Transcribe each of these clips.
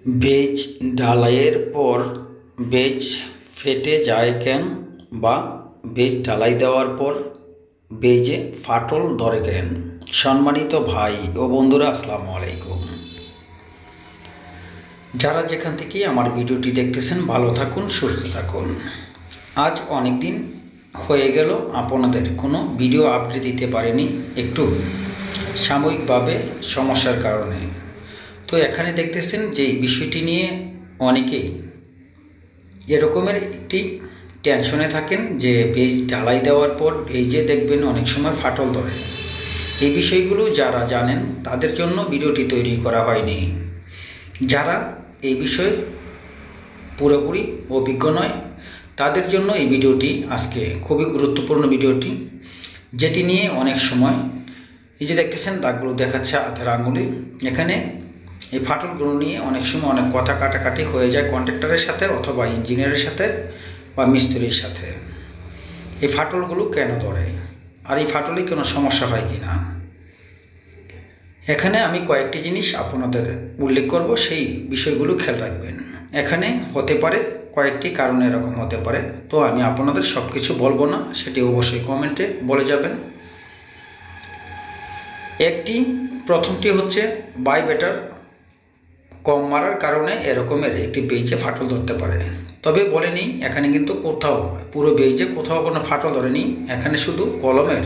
Base ঢালাইয়ের পর base ফেটে যায় কেন, বা বেজ ঢালাই দেওয়ার পর বেজে ফাটল ধরে কেন? সম্মানিত ভাই ও বন্ধুরা, আসসালামু আলাইকুম। যারা যেখান থেকে আমার ভিডিওটি দেখতেছেন, ভালো থাকুন, সুস্থ থাকুন। আজ অনেক দিন হয়ে গেল আপনাদের কোনো ভিডিও আপডেট দিতে পারিনি, একটু সাময়িকভাবে সমস্যার কারণে। তো এখানে দেখতেছেন যে বিষয়টি নিয়ে অনেকেই এরকমের একটি টেনশনে থাকেন যে বেজ ঢালাই দেওয়ার পর বেজে দেখবেন অনেক সময় ফাটল ধরে। এই বিষয়গুলো যারা জানেন তাদের জন্য ভিডিওটি তৈরি করা হয়নি। যারা এই বিষয়ে পুরোপুরি অভিজ্ঞ নয় তাদের জন্য এই ভিডিওটি আজকে খুবই গুরুত্বপূর্ণ ভিডিওটি, যেটি নিয়ে অনেক সময় এই যে দেখতেছেন দাগগুলো দেখাচ্ছে হাতের আঙুলে, এখানে এই ফাটলগুলো নিয়ে অনেক সময় অনেক কথা কাটাকাটি হয়ে যায় কন্ট্রাক্টরের সাথে অথবা ইঞ্জিনিয়ারের সাথে বা মিস্ত্রির সাথে। এই ফাটলগুলো কেন ধরে আর এই ফাটলে কোনো সমস্যা হয় কি না, এখানে আমি কয়েকটি জিনিস আপনাদের উল্লেখ করব, সেই বিষয়গুলো খেয়াল রাখবেন। এখানে হতে পারে কয়েকটি কারণে এরকম হতে পারে, তো আমি আপনাদের সব কিছু বলবো না, সেটি অবশ্যই কমেন্টে বলে যাবেন। প্রথমটি হচ্ছে বাইবেটার কম মারার কারণে এরকমের একটি বেজে ফাটল ধরতে পারে। তবে বলে নিই, এখানে কিন্তু কোথাও পুরো বেজে কোথাও কোনো ফাটল ধরেনি, এখানে শুধু কলমের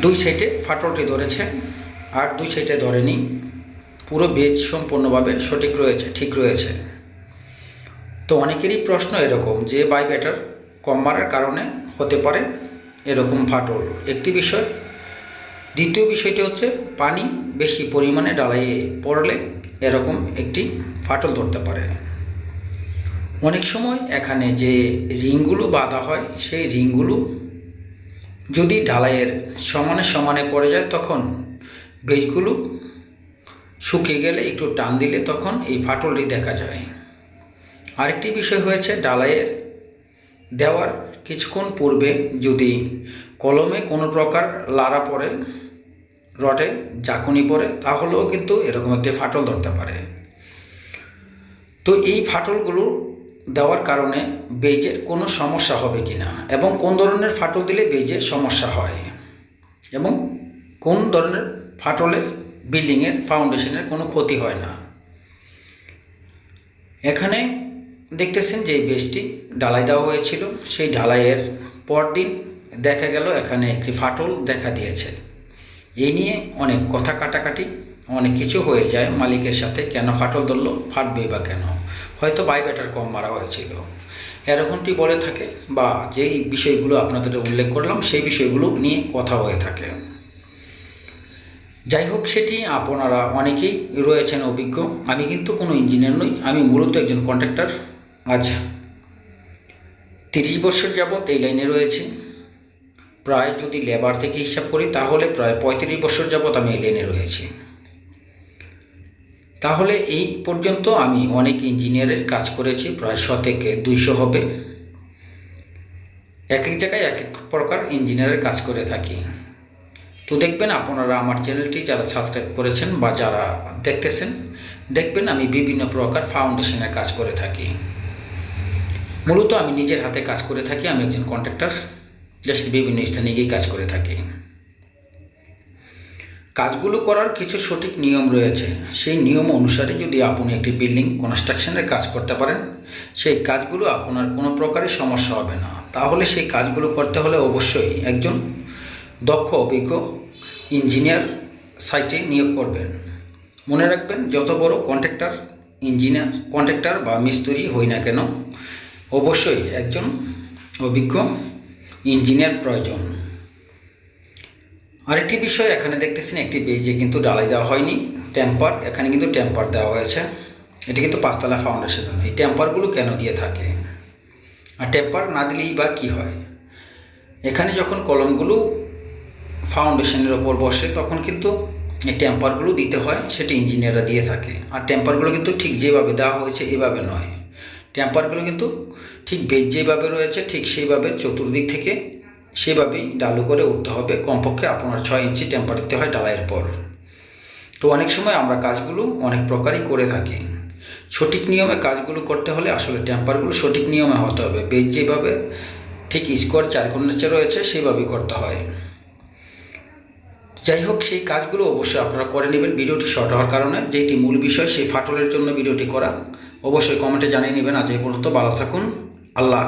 দুই সাইডে ফাটলটি ধরেছে আর দুই সাইডে ধরেনি। পুরো বেজ সম্পূর্ণভাবে সঠিক রয়েছে, ঠিক রয়েছে। তো অনেকেরই প্রশ্ন এরকম যে বাইবেটার কম মারার কারণে হতে পারে এরকম ফাটল, একটি বিষয়। দ্বিতীয় বিষয়টি হচ্ছে পানি বেশি পরিমাণে ঢালাইয়ে পড়লে এরকম একটি ফাটল ধরতে পারে। অনেক সময় এখানে যে রিংগুলো বাঁধা হয় সেই রিংগুলো যদি ঢালাইয়ের সমানে সমানে পড়ে যায়, তখন বেজগুলো শুকিয়ে গেলে একটু টান দিলে তখন এই ফাটলটি দেখা যায়। আরেকটি বিষয় হয়েছে, ঢালাইয়ের দেওয়ার কিছুক্ষণ পূর্বে যদি কলমে কোনো প্রকার লাড়া পড়ে, রডে ঝাঁকুনি পড়ে, তাহলেও কিন্তু এরকম একটি ফাটল ধরতে পারে। তো এই ফাটলগুলো দেওয়ার কারণে বেজের কোনো সমস্যা হবে কি না, এবং কোন ধরনের ফাটল দিলে বেজের সমস্যা হয়, এবং কোন ধরনের ফাটলে বিল্ডিংয়ের ফাউন্ডেশনের কোনো ক্ষতি হয় না। এখানে দেখতেছেন যে বেজটি ঢালাই দেওয়া হয়েছিল, সেই ঢালাইয়ের পরদিন দেখা গেল এখানে একটি ফাটল দেখা দিয়েছে। এই নিয়ে অনেক কথা কাটাকাটি অনেক কিছু হয়ে যায় মালিকের সাথে, কেন ফাটল ধরলো, ফাটবে বা কেন, হয়তো বাইবেটার কম মারা হয়েছিল, এরকমটি বলে থাকে, বা যেই বিষয়গুলো আপনাদের উল্লেখ করলাম সেই বিষয়গুলো নিয়ে কথা হয়ে থাকে। যাই হোক, সেটি আপনারা অনেকেই রয়েছেন অভিজ্ঞ। আমি কিন্তু কোনো ইঞ্জিনিয়ার নই, আমি মূলত একজন কন্ট্রাক্টর। আজ 30 বছর যাবৎ এই লাইনে রয়েছি। প্রায় যদি লেবার থেকে হিসাব করি তাহলে প্রায় 35 বছর যাবৎ আমি এই লাইনে রয়েছি। তাহলে এই পর্যন্ত আমি অনেক ইঞ্জিনিয়ারের কাজ করেছি, প্রায় 100 থেকে 200 হবে। এক এক জায়গায় এক এক প্রকার ইঞ্জিনিয়ারের কাজ করে থাকি। তো দেখবেন আপনারা আমার চ্যানেলটি যারা সাবস্ক্রাইব করেছেন বা যারা দেখতেছেন, দেখবেন আমি বিভিন্ন প্রকার ফাউন্ডেশনের কাজ করে থাকি। মূলত আমি নিজের হাতে কাজ করে থাকি, আমি একজন কন্ট্রাক্টর, দেশের বিভিন্ন স্থানে গিয়ে কাজ করে থাকি। কাজগুলো করার কিছু সঠিক নিয়ম রয়েছে, সেই নিয়ম অনুসারে যদি আপনি একটি বিল্ডিং কনস্ট্রাকশনের কাজ করতে পারেন, সেই কাজগুলো আপনার কোনো প্রকারের সমস্যা হবে না। তাহলে সেই কাজগুলো করতে হলে অবশ্যই একজন দক্ষ অভিজ্ঞ ইঞ্জিনিয়ার সাইটে নিয়োগ করবেন। মনে রাখবেন, যত বড় কন্ট্রাক্টর বা মিস্ত্রি হই না কেন, অবশ্যই একজন অভিজ্ঞ ইঞ্জিনিয়ার প্রয়োজন। আরেকটি বিষয়, এখানে দেখতেছেন একটি বেজে কিন্তু ঢালাই দেওয়া হয়নি, টেম্পার, এখানে কিন্তু টেম্পার দেওয়া হয়েছে। এটি কিন্তু 5 তলা ফাউন্ডেশন। এই টেম্পারগুলো কেন দিয়ে থাকে, আর টেম্পার না দিলেই বা কী হয়? এখানে যখন কলমগুলো ফাউন্ডেশনের ওপর বসে তখন কিন্তু এই টেম্পারগুলো দিতে হয়, সেটি ইঞ্জিনিয়াররা দিয়ে থাকে। আর টেম্পারগুলো কিন্তু ঠিক যেভাবে দেওয়া হয়েছে এভাবে নয়, টেম্পারগুলো কিন্তু ঠিক বেজ যেভাবে রয়েছে ঠিক সেইভাবে চতুর্দিক থেকে সেভাবেই ডালু করে উঠতে হবে। কমপক্ষে আপনার 6 ইঞ্চি টেম্পার দিতে হয় ঢালাইয়ের পর। তো অনেক সময় আমরা কাজগুলো অনেক প্রকারই করে থাকি। সঠিক নিয়মে কাজগুলো করতে হলে আসলে টেম্পারগুলো সঠিক নিয়মে হতে হবে। বেজ যেভাবে ঠিক স্কোয়ার চারকোণ নিচে রয়েছে সেইভাবেই করতে হয়। যাই হোক, সেই কাজগুলো অবশ্যই আপনারা করে নেবেন ভিডিওটি শর্ট হওয়ার কারণে। যেটি মূল বিষয় সেই ফাটলের জন্য ভিডিওটি করা, অবশ্যই কমেন্টে জানিয়ে নেবেন। আজ এই পর্যন্ত, ভালো থাকুন, আল্লাহ।